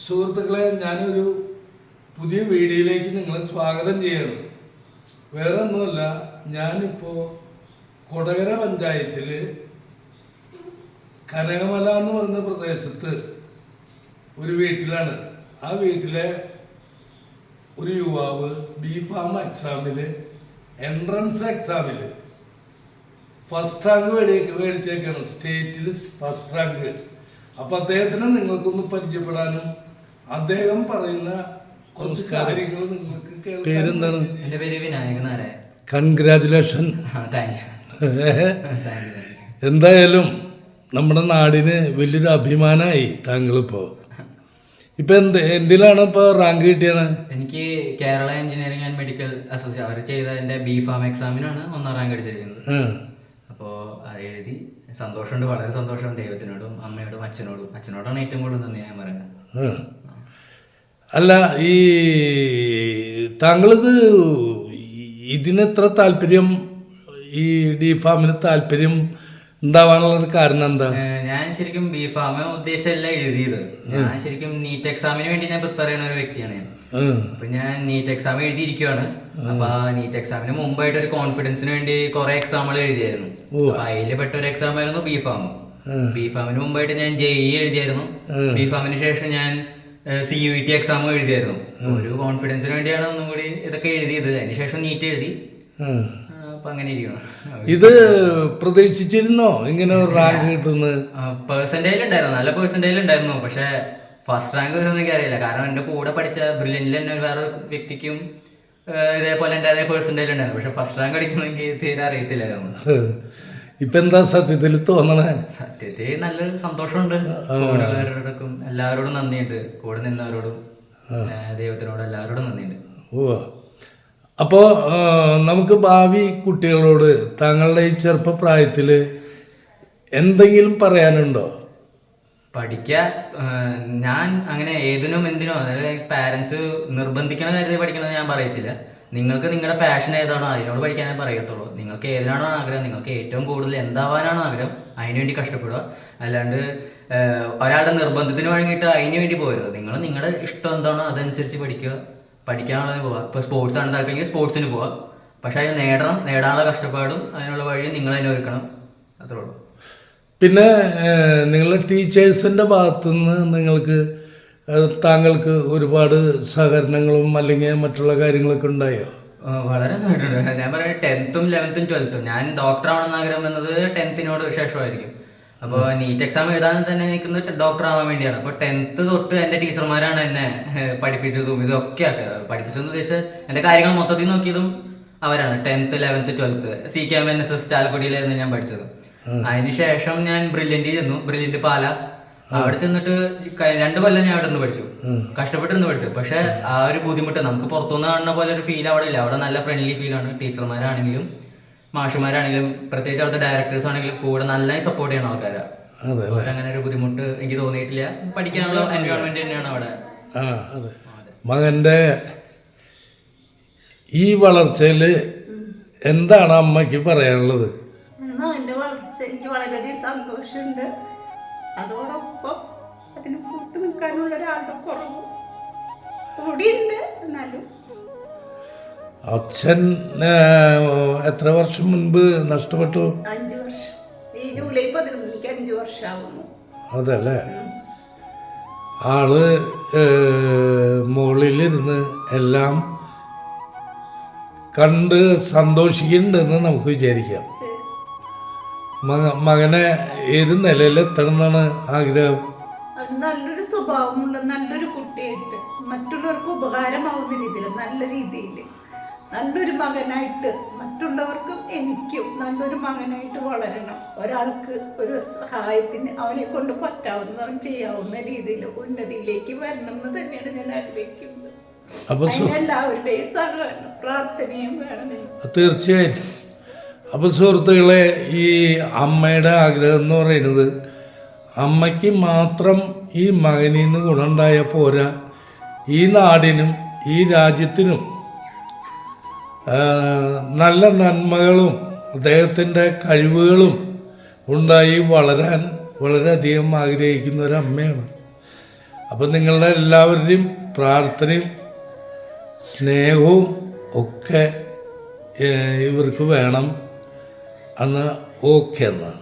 സുഹൃത്തുക്കളെ, ഞാനൊരു പുതിയ വീഡിയോയിലേക്ക് നിങ്ങളെ സ്വാഗതം ചെയ്യണം. വേറെ ഒന്നുമല്ല, ഞാനിപ്പോൾ കൊടകര പഞ്ചായത്തിൽ കനകമല എന്ന് പറയുന്ന പ്രദേശത്ത് ഒരു വീട്ടിലാണ്. ആ വീട്ടിലെ ഒരു യുവാവ് B.Pharm എക്സാമിൽ എൻട്രൻസ് എക്സാമിൽ ഫസ്റ്റ് റാങ്ക് മേടിച്ചേക്കാണ്, സ്റ്റേറ്റിൽ ഫസ്റ്റ് റാങ്ക്. അപ്പം അദ്ദേഹത്തിനെ നിങ്ങൾക്കൊന്ന് പരിചയപ്പെടാനും അദ്ദേഹം പറയുന്ന കുറച്ച് കാര്യങ്ങൾ നിങ്ങൾക്ക് കേൾക്കാം. പേരെന്താണ്? എൻ്റെ പേര് വിനായകൻ നാരായണൻ. കൺഗ്രാജുലേഷൻ. എന്തായാലും നമ്മുടെ നാടിന് വലിയൊരു അഭിമാനമായി താങ്കളിപ്പോൾ. ഇപ്പം എന്തിലാണ് ഇപ്പോൾ റാങ്ക് കിട്ടിയത്? എനിക്ക് Kerala engineering and medical association അവർ ചെയ്ത എൻ്റെ B.Pharm എക്സാമിനാണ് 1ാം റാങ്ക് അടിച്ചിരിക്കുന്നത്. അപ്പോൾ അത് എഴുതി സന്തോഷമുണ്ട്, വളരെ സന്തോഷം. ദൈവത്തിനോടും അമ്മയോടും അച്ഛനോടാണ് ഏറ്റവും കൂടുതൽ നന്ദി ഞാൻ പറയുന്നത്. അല്ല, ഈ താങ്കളിത് ഇതിനെത്ര താല്പര്യം, ഈ B.Pharmന് താല്പര്യം ഉണ്ടാവാനുള്ളൊരു കാരണം എന്താ? ഞാൻ ശരിക്കും B.Pharm ഉദ്ദേശമല്ല എഴുതിയത്. ഞാൻ ശരിക്കും നീറ്റ് എക്സാമിന് വേണ്ടി ഞാൻ പ്രിപ്പയർ ചെയ്യുന്ന ഒരു വ്യക്തിയാണ് ഞാൻ. അപ്പൊ ഞാൻ നീറ്റ് എക്സാം എഴുതിയിരിക്കുവാണ്. അപ്പൊ ആ നീറ്റ് എക്സാമിന് മുമ്പായിട്ട് ഒരു കോൺഫിഡൻസിന് വേണ്ടി കുറെ എക്സാമുകൾ എഴുതിയായിരുന്നു. അതിൽ പെട്ട ഒരു എക്സാം ആയിരുന്നു B.Pharm. B.Pharmന് മുമ്പായിട്ട് ഞാൻ JEE എഴുതിയായിരുന്നു. B.Pharmന് ശേഷം ഞാൻ CUET എക്സാം എഴുതിയായിരുന്നു. ഒരു കോൺഫിഡൻസിന് വേണ്ടിയാണ് ഒന്നും കൂടി ഇതൊക്കെ എഴുതിയത്. അതിനുശേഷം നീറ്റ് എഴുതി. അപ്പൊ അങ്ങനെ ഇരിക്കണം. ഇത് പ്രതീക്ഷിച്ചിരുന്നോ ഇങ്ങനെ റാങ്ക് കിട്ടുന്നത്? പെർസെന്റേജ് ഉണ്ടായിരുന്നു, നല്ല പെർസെന്റേജ് ഉണ്ടായിരുന്നു. പക്ഷെ ഫസ്റ്റ് റാങ്ക് വരുമെന്ന് എനിക്ക് അറിയില്ല. കാരണം എൻ്റെ കൂടെ പഠിച്ച ബ്രില്യൻറ്റിൽ തന്നെ വേറെ വ്യക്തിക്കും ഇതേപോലെ എൻ്റെ അതേ പെർസെന്റേജ് ഉണ്ടായിരുന്നു. പക്ഷെ ഫസ്റ്റ് റാങ്ക് അടിക്കുന്നത് എനിക്ക് തീരെ അറിയത്തില്ലായിരുന്നു. ഇപ്പൊ എന്താ സത്യത്തിൽ തോന്നണേ? സത്യത്തിൽ നല്ലൊരു സന്തോഷമുണ്ട്. കൂടെയുള്ളവരോടൊപ്പം എല്ലാവരോടും നന്ദിയുണ്ട്. കൂടെ നിന്നവരോടും ദൈവത്തിനോടും എല്ലാവരോടും നന്ദിയുണ്ട്. ഓ, അപ്പോൾ നമുക്ക് ഭാവി കുട്ടികളോട് താങ്കളുടെ ഈ ചെറുപ്പപ്രായത്തിൽ എന്തെങ്കിലും പറയാനുണ്ടോ? പഠിക്കുക. ഞാൻ അങ്ങനെ ഏതിനും എന്തിനോ, അതായത് പാരൻസ് നിർബന്ധിക്കണ കാര്യത്തിൽ പഠിക്കണമെന്ന് ഞാൻ പറയത്തില്ല. നിങ്ങൾക്ക് നിങ്ങളുടെ പാഷൻ ഏതാണോ അതിനോട് പഠിക്കാനേ പറയത്തുള്ളൂ. നിങ്ങൾക്ക് ഏതിനാണോ ആഗ്രഹം, നിങ്ങൾക്ക് ഏറ്റവും കൂടുതൽ എന്താവാനാണോ ആഗ്രഹം, അതിനുവേണ്ടി കഷ്ടപ്പെടുക. അല്ലാണ്ട് ഒരാളുടെ നിർബന്ധത്തിന് വഴങ്ങിയിട്ട് അതിന് വേണ്ടി പോകരുത്. നിങ്ങൾ നിങ്ങളുടെ ഇഷ്ടം എന്താണോ അതനുസരിച്ച് പഠിക്കുക. പഠിക്കാനുള്ളത് പോവുക. ഇപ്പോൾ സ്പോർട്സ് ആണ് താല്പര്യം, സ്പോർട്സിന് പോവുക. പക്ഷെ അത് നേടാനുള്ള കഷ്ടപ്പാടും അതിനുള്ള വഴിയും നിങ്ങൾ തന്നെ ഒരുക്കണം. അത്രേ ഉള്ളൂ. പിന്നെ നിങ്ങളുടെ ടീച്ചേഴ്സിൻ്റെ ഭാഗത്തുനിന്ന് താങ്കൾക്ക് ഒരുപാട് സഹകരണങ്ങളും അല്ലെങ്കിൽ മറ്റുള്ള കാര്യങ്ങളൊക്കെ ഉണ്ടായോ? വളരെ നന്നായിട്ടുണ്ട്. ഞാൻ പറയാം, 10th, 11th, 12th ഞാൻ ഡോക്ടർ ആവണമെന്ന് ആഗ്രഹം വന്നത് 10th ശേഷമായിരിക്കും. അപ്പോൾ നീറ്റ് എക്സാം എഴുതാൻ തന്നെ നിൽക്കുന്നത് ഡോക്ടർ ആവാൻ വേണ്ടിയാണ്. അപ്പോൾ 10th തൊട്ട് എൻ്റെ ടീച്ചർമാരാണ് എന്നെ പഠിപ്പിച്ചതും ഇതൊക്കെ പഠിപ്പിച്ചതെന്ന് ഉദ്ദേശിച്ച് എൻ്റെ കാര്യങ്ങൾ മൊത്തത്തിൽ നോക്കിയതും അവരാണ്. 10th, 11th, 12th CKM-NSS ചാലക്കുടിയിലായിരുന്നു ഞാൻ പഠിച്ചത്. അതിനുശേഷം ഞാൻ ബ്രില്യൻറ്റിൽ ചെന്നു, ബ്രില്യൻറ്റ് പാല. അവിടെ ചെന്നിട്ട് 2 കൊല്ലം ഞാൻ അവിടെ നിന്ന് പഠിച്ചു, കഷ്ടപ്പെട്ടിരുന്ന് പഠിച്ചു. പക്ഷെ ആ ഒരു ബുദ്ധിമുട്ട് നമുക്ക് പുറത്തുനിന്ന് കാണുന്ന പോലെ ഒരു ഫീൽ അവിടെ ഇല്ല. അവിടെ നല്ല ഫ്രണ്ട്ലി ഫീലാണ്. ടീച്ചർമാരാണെങ്കിലും മാഷുമാരാണെങ്കിലും പ്രത്യേകിച്ച് അവിടുത്തെ ഡയറക്ടേഴ്സ് ആണെങ്കിലും കൂടെ നന്നായി സപ്പോർട്ട് ചെയ്യണ ആൾക്കാരാണ്. അങ്ങനെ ഒരു ബുദ്ധിമുട്ട് എനിക്ക് തോന്നിയിട്ടില്ല. പഠിക്കാനുള്ള എൻവയോൺമെന്റ് തന്നെയാണ് അവിടെ. മകന്റെ ഈ വളർച്ചയിൽ എന്താണ് അമ്മയ്ക്ക് പറയാനുള്ളത്? മകന്റെ വളർച്ച എനിക്ക് വളരെയധികം സന്തോഷമുണ്ട്. അതോടൊപ്പം അതിന് കൂട്ടു നിൽക്കാനുള്ള ഒരാളുടെ കുറവ് കൂടിയുണ്ട്. എന്നാലും അച്ഛൻ എത്ര വർഷം മുൻപ് നഷ്ടപ്പെട്ടു? 5 വർഷം. ഈ ജൂലൈ 11 5 വർഷമാവുന്നു. അതല്ലേ? ആള് മുകളിലിരുന്ന് എല്ലാം കണ്ട് സന്തോഷിക്കുന്നുണ്ടെന്ന് നമുക്ക് വിചാരിക്കാം. മകനെ ഏത് നിലയിൽ എത്തണം എന്നാണ് ആഗ്രഹം? നല്ലൊരു സ്വഭാവമുള്ള നല്ലൊരു കുട്ടിയായിട്ട് മറ്റുള്ളവർക്ക് ഉപകാരമാവുന്ന രീതിയിൽ നല്ല രീതിയിൽ നല്ലൊരു മകനായിട്ട് മറ്റുള്ളവർക്കും എനിക്കും നല്ലൊരു മകനായിട്ട് വളരണം. ഒരാൾക്ക് ഒരു സഹായത്തിന് അവനെ കൊണ്ട് പറ്റാവുന്ന ചെയ്യാവുന്ന രീതിയിൽ ഉന്നതിയിലേക്ക് വരണം എന്ന് തന്നെയാണ് ഞാൻ ആഗ്രഹിക്കുന്നത്. എല്ലാവരുടെയും സഹകരണം പ്രാർത്ഥനയും വേണമെന്ന്. തീർച്ചയായിട്ടും. അപ്പോൾ സുഹൃത്തുക്കളെ, ഈ അമ്മയുടെ ആഗ്രഹം എന്ന് പറയുന്നത് അമ്മയ്ക്ക് മാത്രം ഈ മകനിൽ നിന്ന് ഗുണമുണ്ടായ പോരാ, ഈ നാടിനും ഈ രാജ്യത്തിനും നല്ല നന്മകളും അദ്ദേഹത്തിൻ്റെ കഴിവുകളും ഉണ്ടായി വളരാൻ വളരെയധികം ആഗ്രഹിക്കുന്ന ഒരമ്മയാണ്. അപ്പം നിങ്ങളുടെ എല്ലാവരുടെയും പ്രാർത്ഥനയും സ്നേഹവും ഒക്കെ ഇവർക്ക് വേണം. അന്ന് ഓക്കെ എന്നാൽ